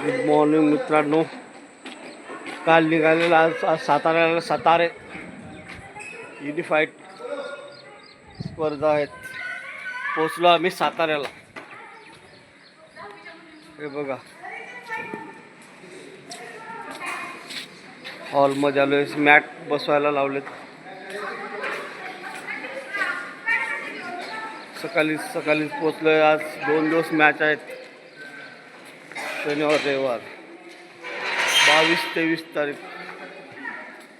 Good morning मित्रांनो. काल निघालेला आज सातारे युनिफाईड स्पर्धा आहेत. पोचलो आम्ही साताऱ्याला. हे बघा, हॉलमध्ये आलो आहे. मॅट बसवायला लावलेत. सकाळीच पोचलोय. आज 2 दिवस मॅच आहेत, शनिवार रविवार. 22-23 तारीख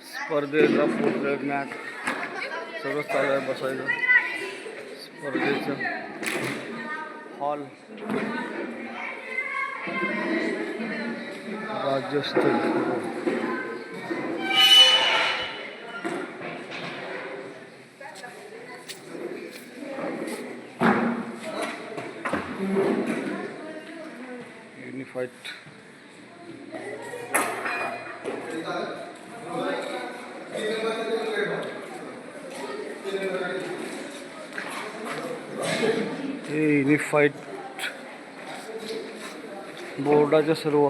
स्पर्धेचा पुढे मॅच सर्व चालू आहे. बसायचं स्पर्धेचं हॉल राज्यस्तरीय. युनिफाईड युनिफाईड बोर्डाचे सर्व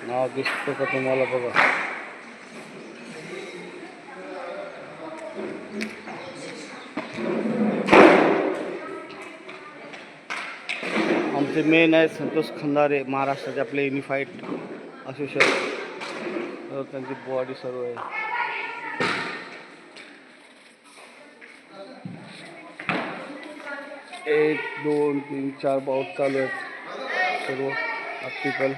नाव दिसतं का तुम्हाला? बघा, आमचे मेन आहेत संतोष खंदारे, महाराष्ट्राचे आपले युनिफाईड असोसिएशन. त्यांची बॉडी सर्व आहे. एक 2 3 4 बाउट चालू आहेत सर्व. आर्टिकल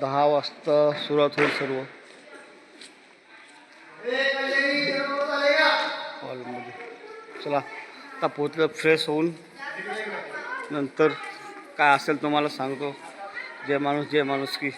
10 वाजता सुरुवात होईल सर्व हॉलमध्ये. चला आता पोचलं. फ्रेश होऊन नंतर काय असेल तुम्हाला सांगतो. जय माणूस की.